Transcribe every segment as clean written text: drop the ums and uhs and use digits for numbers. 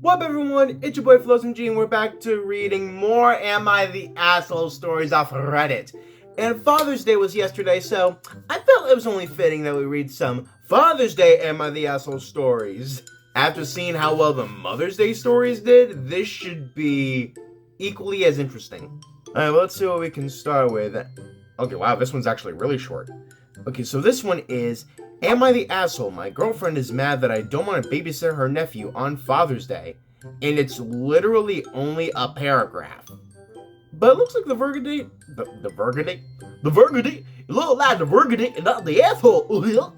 What up, everyone? It's your boy Floz and we're back to reading more Am I the Asshole stories off Reddit. And Father's Day was yesterday, so I felt it was only fitting that we read some Father's Day Am I the Asshole stories. After seeing how well the Mother's Day stories did, this should be equally as interesting. Alright, well, let's see what we can start with. Okay, wow, this one's actually really short. Okay, so this one is, Am I the Asshole? My girlfriend is mad that I don't want to babysit her nephew on Father's Day. And it's literally only a paragraph. But it looks like the verdict, the verdict, a little like the verdict and not the asshole.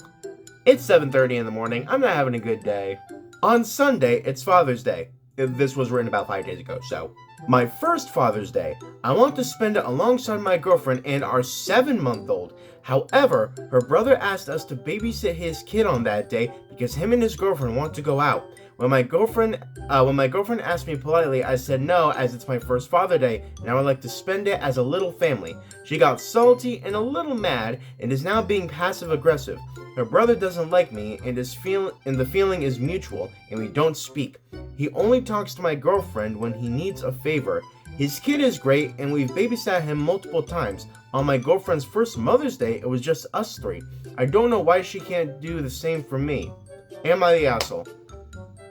It's 7:30 in the morning. I'm not having a good day. On Sunday, it's Father's Day. This was written about 5 days ago, so. My first Father's Day, I want to spend it alongside my girlfriend and our 7-month-old. However, her brother asked us to babysit his kid on that day because him and his girlfriend want to go out. When my girlfriend asked me politely, I said no, as it's my first Father's Day, and I would like to spend it as a little family. She got salty and a little mad, and is now being passive-aggressive. Her brother doesn't like me, and the feeling is mutual, and we don't speak. He only talks to my girlfriend when he needs a favor. His kid is great, and we've babysat him multiple times. On my girlfriend's first Mother's Day, it was just us 3. I don't know why she can't do the same for me. Am I the asshole?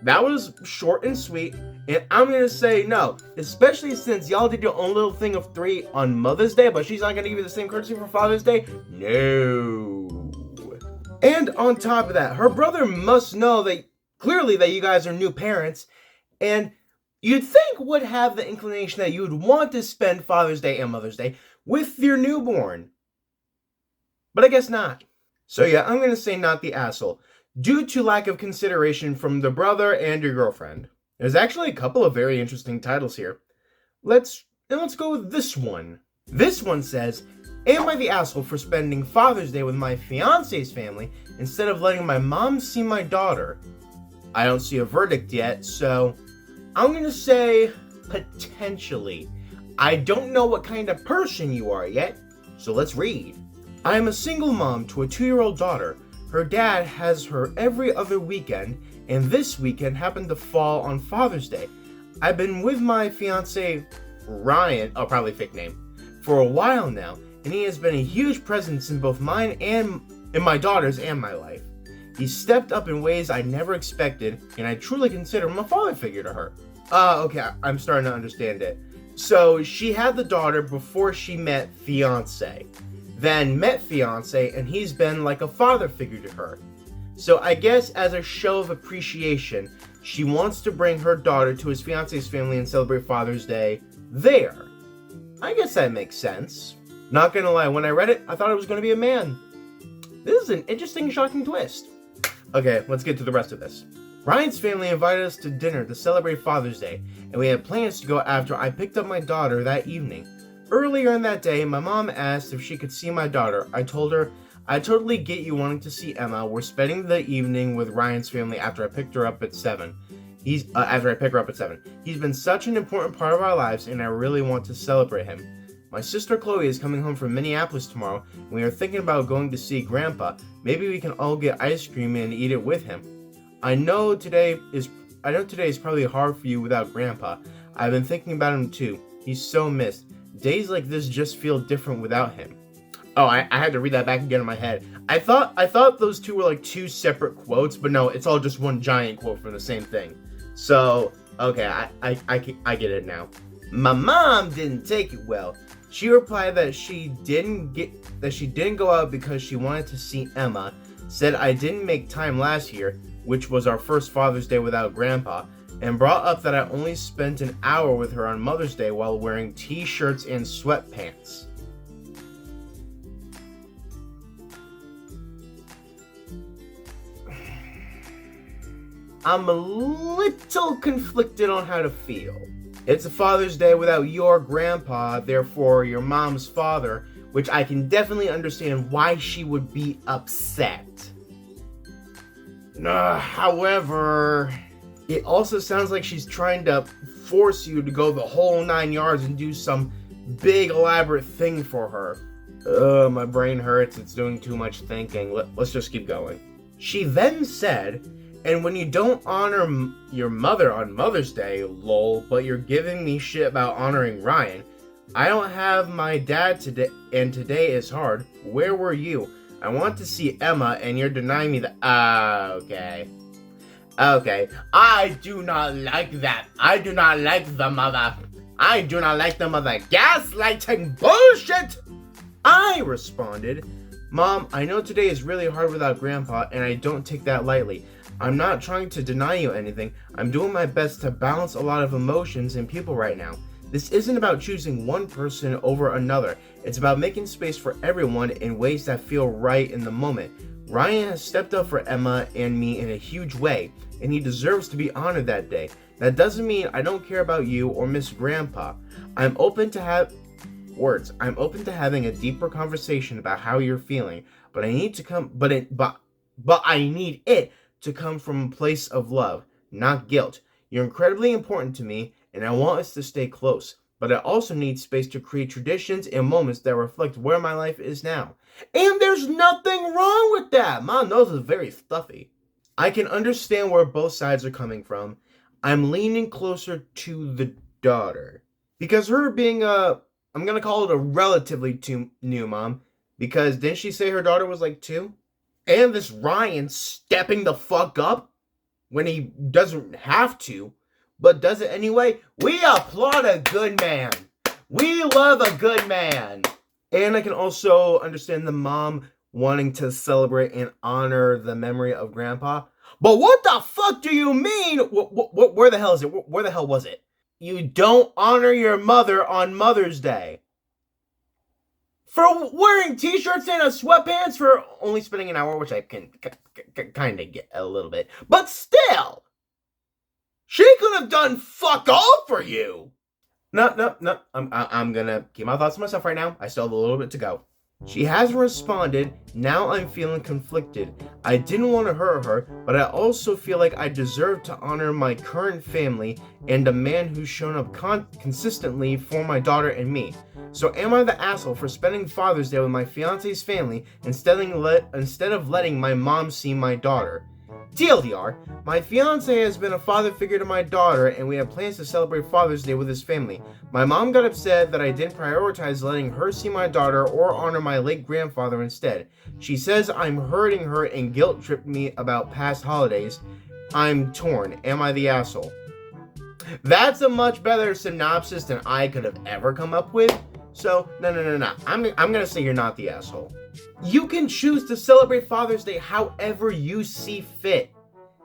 That was short and sweet, and I'm gonna say no, especially since y'all did your own little thing of 3 on Mother's Day, but she's not gonna give you the same courtesy for Father's Day? No. And on top of that, her brother must know that clearly that you guys are new parents, and you'd think would have the inclination that you would want to spend Father's Day and Mother's Day with your newborn. But I guess not. So yeah, I'm gonna say not the asshole, due to lack of consideration from the brother and your girlfriend. There's actually a couple of very interesting titles here. Let's go with this one. This one says, Am I the asshole for spending Father's Day with my fiance's family instead of letting my mom see my daughter? I don't see a verdict yet, so I'm gonna say potentially. I don't know what kind of person you are yet, so let's read. I am a single mom to a 2-year-old daughter. Her dad has her every other weekend, and this weekend happened to fall on Father's Day. I've been with my fiance, Ryan, probably fake name, for a while now, and he has been a huge presence in both mine and in my daughter's and my life. He stepped up in ways I never expected, and I truly consider him a father figure to her. Okay, I'm starting to understand it. So, she had the daughter before she met fiance. Then met fiance, and he's been like a father figure to her. So I guess as a show of appreciation, she wants to bring her daughter to his fiance's family and celebrate Father's Day there. I guess that makes sense. Not gonna lie, when I read it, I thought it was gonna be a man. This is an interesting, shocking twist. Okay, let's get to the rest of this. Ryan's family invited us to dinner to celebrate Father's Day, and we had plans to go after I picked up my daughter that evening. Earlier in that day, my mom asked if she could see my daughter. I told her, I totally get you wanting to see Emma. We're spending the evening with Ryan's family after I pick her up at 7. He's been such an important part of our lives, and I really want to celebrate him. My sister Chloe is coming home from Minneapolis tomorrow, and we are thinking about going to see Grandpa. Maybe we can all get ice cream and eat it with him. I know today is probably hard for you without Grandpa. I've been thinking about him too. He's so missed. Days like this just feel different without him. Oh, I had to read that back again in my head. I thought those two were like 2 separate quotes, but no, it's all just one giant quote from the same thing. So, okay, I get it now. My mom didn't take it well. She replied that she didn't go out because she wanted to see Emma, said I didn't make time last year, which was our first Father's Day without Grandpa, and brought up that I only spent an hour with her on Mother's Day while wearing t-shirts and sweatpants. I'm a little conflicted on how to feel. It's a Father's Day without your grandpa, therefore your mom's father, which I can definitely understand why she would be upset. However, it also sounds like she's trying to force you to go the whole 9 yards and do some big elaborate thing for her. My brain hurts. It's doing too much thinking. Let's just keep going. She then said, And when you don't honor your mother on Mother's Day, lol, but you're giving me shit about honoring Ryan. I don't have my dad today, and today is hard. Where were you? I want to see Emma, and you're denying me the... Okay. Okay. I do not like that. I do not like the mother. I do not like the mother gaslighting bullshit! I responded, Mom, I know today is really hard without Grandpa, and I don't take that lightly. I'm not trying to deny you anything. I'm doing my best to balance a lot of emotions and people right now. This isn't about choosing one person over another. It's about making space for everyone in ways that feel right in the moment. Ryan has stepped up for Emma and me in a huge way, and he deserves to be honored that day. That doesn't mean I don't care about you or miss Grandpa. I'm open to having a deeper conversation about how you're feeling, but I need it to come from a place of love, not guilt. You're incredibly important to me, and I want us to stay close, but I also need space to create traditions and moments that reflect where my life is now. And there's nothing wrong with that. My nose is very stuffy. I can understand where both sides are coming from. I'm leaning closer to the daughter. Because her being I'm gonna call it a relatively new mom, because didn't she say her daughter was like 2? And this Ryan stepping the fuck up when he doesn't have to, but does it anyway. We applaud a good man. We love a good man. And I can also understand the mom wanting to celebrate and honor the memory of Grandpa. But what the fuck do you mean? Where the hell is it? Where the hell was it? You don't honor your mother on Mother's Day. For wearing t-shirts and sweatpants for only spending an hour, which I can kind of get a little bit. But still, she could have done fuck all for you. No. I'm gonna keep my thoughts to myself right now. I still have a little bit to go. She hasn't responded. Now I'm feeling conflicted. I didn't want to hurt her, but I also feel like I deserve to honor my current family and a man who's shown up consistently for my daughter and me. So am I the asshole for spending Father's Day with my fiance's family instead of letting my mom see my daughter? TLDR, my fiance has been a father figure to my daughter, and we have plans to celebrate Father's Day with his family. My mom got upset that I didn't prioritize letting her see my daughter or honor my late grandfather instead. She says I'm hurting her and guilt-tripped me about past holidays. I'm torn. Am I the asshole? That's a much better synopsis than I could have ever come up with. So, no. I'm gonna say you're not the asshole. You can choose to celebrate Father's Day however you see fit.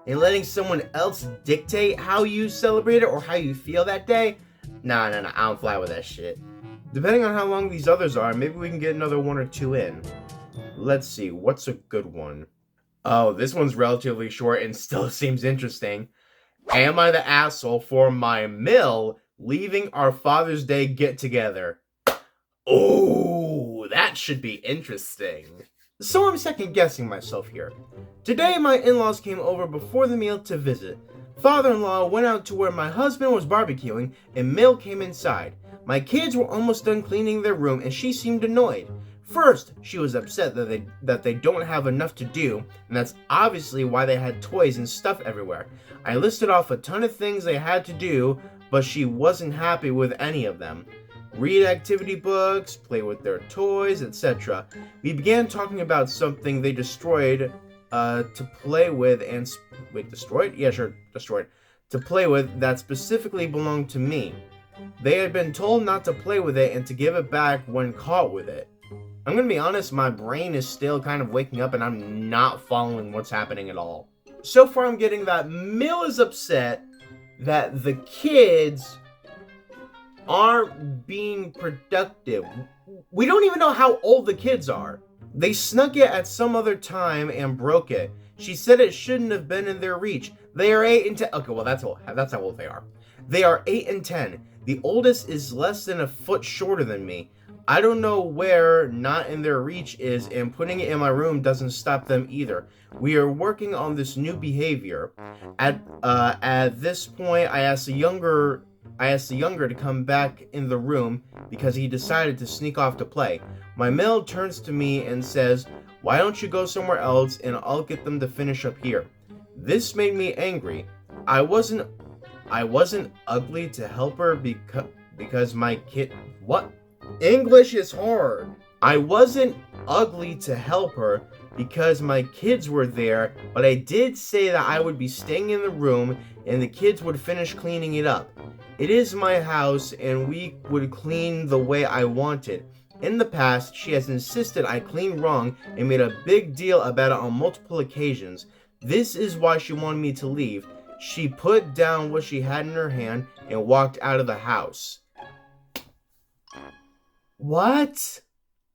And letting someone else dictate how you celebrate it or how you feel that day? Nah, I don't fly with that shit. Depending on how long these others are, maybe we can get another 1 or 2 in. Let's see, what's a good one? Oh, this one's relatively short and still seems interesting. Am I the asshole for my mill leaving our Father's Day get-together? Oh, that should be interesting. So I'm second-guessing myself here. Today, my in-laws came over before the meal to visit. Father-in-law went out to where my husband was barbecuing, and Mill came inside. My kids were almost done cleaning their room, and she seemed annoyed. First, she was upset that they don't have enough to do, and that's obviously why they had toys and stuff everywhere. I listed off a ton of things they had to do, but she wasn't happy with any of them. Read activity books, play with their toys, etc. We began talking about something they destroyed to play with and... Wait, destroyed? Yeah, sure, destroyed. To play with that specifically belonged to me. They had been told not to play with it and to give it back when caught with it. I'm gonna be honest, my brain is still kind of waking up and I'm not following what's happening at all. So far I'm getting that Mill is upset that the kids aren't being productive. We don't even know how old the kids are. They snuck it at some other time and broke it. She said it shouldn't have been in their reach. They are 8 and 10. Okay, well that's how old they are. They are 8 and 10. The oldest is less than a foot shorter than me. I don't know where not in their reach is, and putting it in my room doesn't stop them either. We are working on this new behavior. At this point, I asked the younger to come back in the room because he decided to sneak off to play. My Mill turns to me and says, "Why don't you go somewhere else and I'll get them to finish up here?" This made me angry. I wasn't ugly to help her because my kid. What? English is hard. I wasn't ugly to help her because my kids were there, but I did say that I would be staying in the room and the kids would finish cleaning it up. It is my house and we would clean the way I wanted. In the past, she has insisted I clean wrong and made a big deal about it on multiple occasions. This is why she wanted me to leave. She put down what she had in her hand and walked out of the house. What?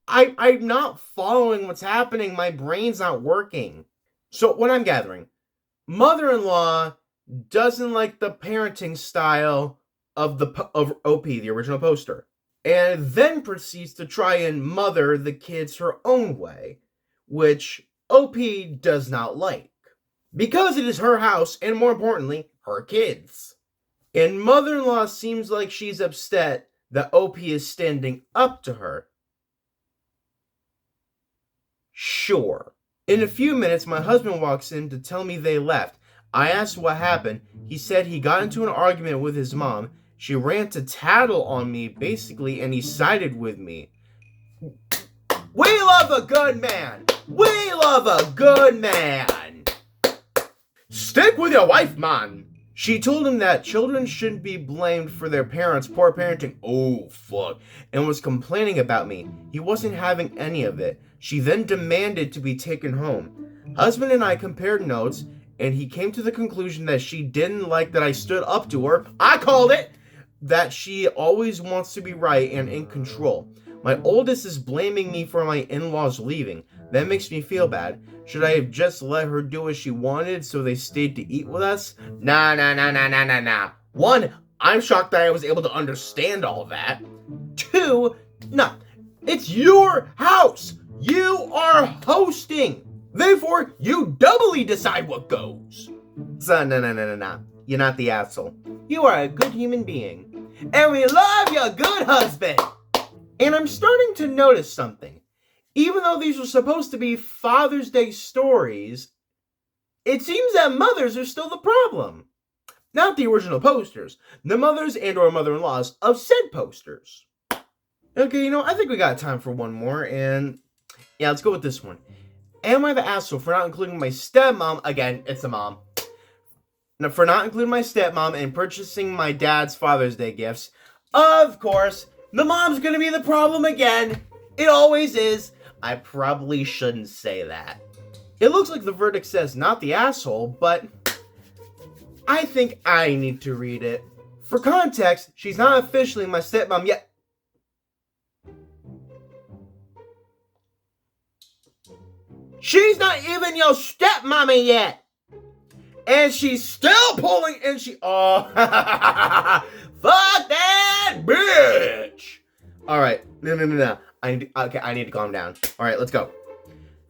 I'm not following what's happening. My brain's not working. So what I'm gathering, mother-in-law doesn't like the parenting style of OP, the original poster, and then proceeds to try and mother the kids her own way, which OP does not like. Because it is her house, and more importantly, her kids. And mother-in-law seems like she's upset that OP is standing up to her. Sure. In a few minutes, my husband walks in to tell me they left. I asked what happened. He said he got into an argument with his mom. She ran to tattle on me, basically, and he sided with me. We love a good man! We love a good man! Stick with your wife, man! She told him that children shouldn't be blamed for their parents' poor parenting. Oh, fuck. And was complaining about me. He wasn't having any of it. She then demanded to be taken home. Husband and I compared notes, and he came to the conclusion that she didn't like that I stood up to her. I called it! That she always wants to be right and in control. My oldest is blaming me for my in-laws leaving. That makes me feel bad. Should I have just let her do what she wanted so they stayed to eat with us? Nah. One, I'm shocked that I was able to understand all that. Two, no. It's your house. You are hosting. Therefore, you doubly decide what goes. So, no. You're not the asshole. You are a good human being. And we love your good husband. And I'm starting to notice something. Even though these were supposed to be Father's Day stories, it seems that mothers are still the problem. Not the original posters. The mothers and or mother-in-laws of said posters. Okay, I think we got time for one more, and yeah, let's go with this one. Am I the asshole for not including my stepmom? Again, it's a mom. Now, for not including my stepmom and purchasing my dad's Father's Day gifts? Of course, the mom's gonna be the problem again. It always is. I probably shouldn't say that. It looks like the verdict says not the asshole, but I think I need to read it. For context, she's not officially my stepmom yet. She's not even your stepmommy yet. And she's still pulling, and oh, fuck that bitch. All right, no. I need to calm down. All right, let's go.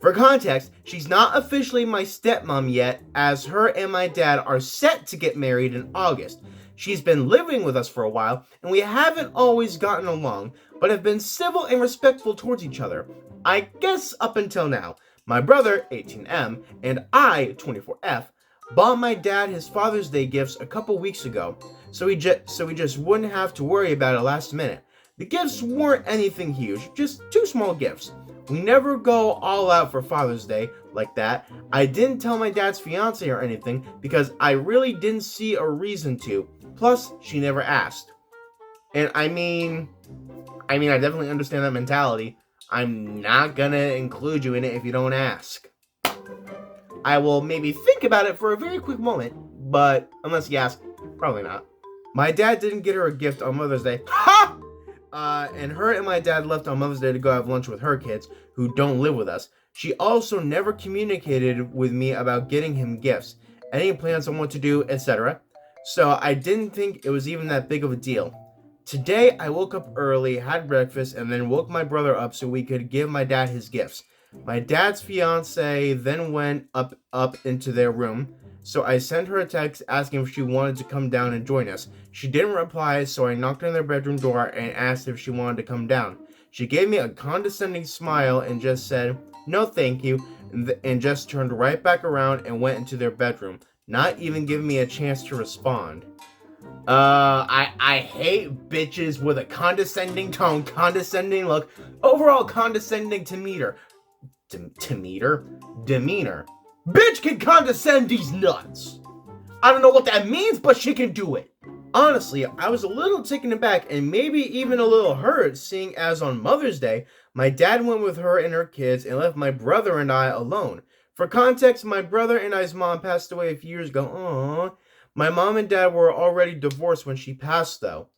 For context, she's not officially my stepmom yet, as her and my dad are set to get married in August. She's been living with us for a while, and we haven't always gotten along, but have been civil and respectful towards each other. I guess up until now. My brother, 18M, and I, 24F, bought my dad his Father's Day gifts a couple weeks ago, so we just wouldn't have to worry about it last minute. The gifts weren't anything huge, just 2 small gifts. We never go all out for Father's Day like that. I didn't tell my dad's fiance or anything because I really didn't see a reason to. Plus, she never asked. And I mean, I definitely understand that mentality. I'm not gonna include you in it if you don't ask. I will maybe think about it for a very quick moment, but unless you ask, probably not. My dad didn't get her a gift on Mother's Day. Ha! And her and my dad left on Mother's Day to go have lunch with her kids, who don't live with us. She also never communicated with me about getting him gifts, any plans on what to do, etc. So I didn't think it was even that big of a deal. Today, I woke up early, had breakfast, and then woke my brother up so we could give my dad his gifts. My dad's fiance then went up into their room, so I sent her a text asking if she wanted to come down and join us. She didn't reply, so I knocked on their bedroom door and asked if she wanted to come down. She gave me a condescending smile and just said, no thank you, and just turned right back around and went into their bedroom, not even giving me a chance to respond. I hate bitches with a condescending tone, condescending look, overall condescending demeanor. Demeanor. Bitch can condescend these nuts. I don't know what that means, but she can do it. Honestly, I was a little taken aback and maybe even a little hurt, seeing as on Mother's Day, my dad went with her and her kids and left my brother and I alone. For context, my brother and I's mom passed away a few years ago. Aww. My mom and dad were already divorced when she passed, though.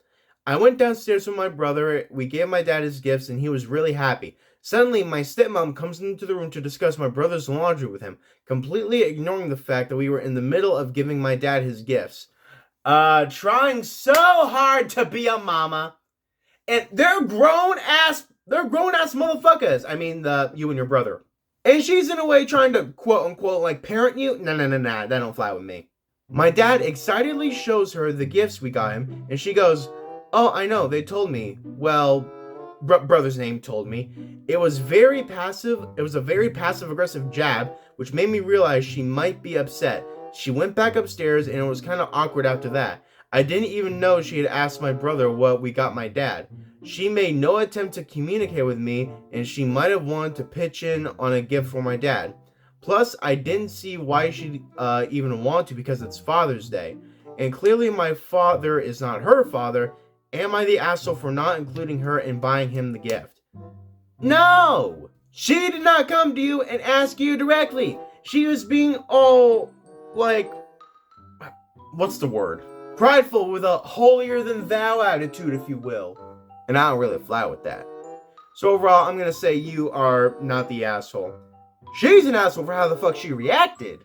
I went downstairs with my brother, we gave my dad his gifts, and he was really happy. Suddenly, my stepmom comes into the room to discuss my brother's laundry with him, completely ignoring the fact that we were in the middle of giving my dad his gifts. Trying so hard to be a mama. And they're grown-ass motherfuckers. I mean, you and your brother. And she's in a way trying to, quote-unquote, like, parent you? Nah, that don't fly with me. My dad excitedly shows her the gifts we got him, and she goes, "Oh, I know, they told me." Well, brother's name told me. It was a very passive-aggressive jab, which made me realize she might be upset. She went back upstairs, and it was kind of awkward after that. I didn't even know she had asked my brother what we got my dad. She made no attempt to communicate with me, and she might have wanted to pitch in on a gift for my dad. Plus, I didn't see why she'd even want to, because it's Father's Day. And clearly my father is not her father. Am I the asshole for not including her and buying him the gift? No! She did not come to you and ask you directly. She was being all, like, what's the word? Prideful, with a holier-than-thou attitude, if you will. And I don't really fly with that. So overall, I'm going to say you are not the asshole. She's an asshole for how the fuck she reacted.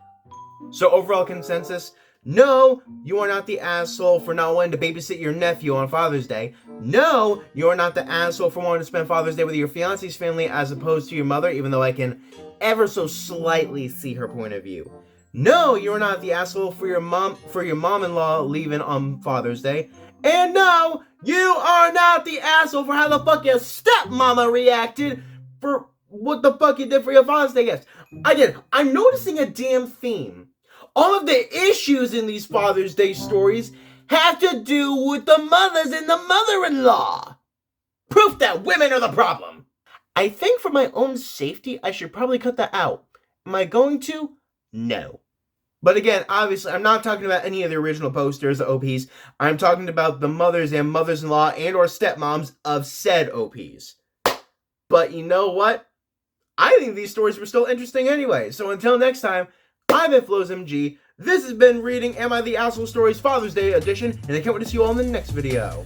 So overall consensus, no, you are not the asshole for not wanting to babysit your nephew on Father's Day. No, you are not the asshole for wanting to spend Father's Day with your fiance's family as opposed to your mother, even though I can ever so slightly see her point of view. No, you are not the asshole for your mom-in-law leaving on Father's Day. And no, you are not the asshole for how the fuck your stepmama reacted for what the fuck you did for your Father's Day gifts. Again, I'm noticing a damn theme. All of the issues in these Father's Day stories have to do with the mothers and the mother-in-law. Proof that women are the problem. I think for my own safety, I should probably cut that out. Am I going to? No. But again, obviously, I'm not talking about any of the original posters, the OPs. I'm talking about the mothers and mothers-in-law and or stepmoms of said OPs. But you know what? I think these stories were still interesting anyway. So until next time, I've been Floz MG. This has been Reading Am I the Asshole Stories Father's Day edition, and I can't wait to see you all in the next video.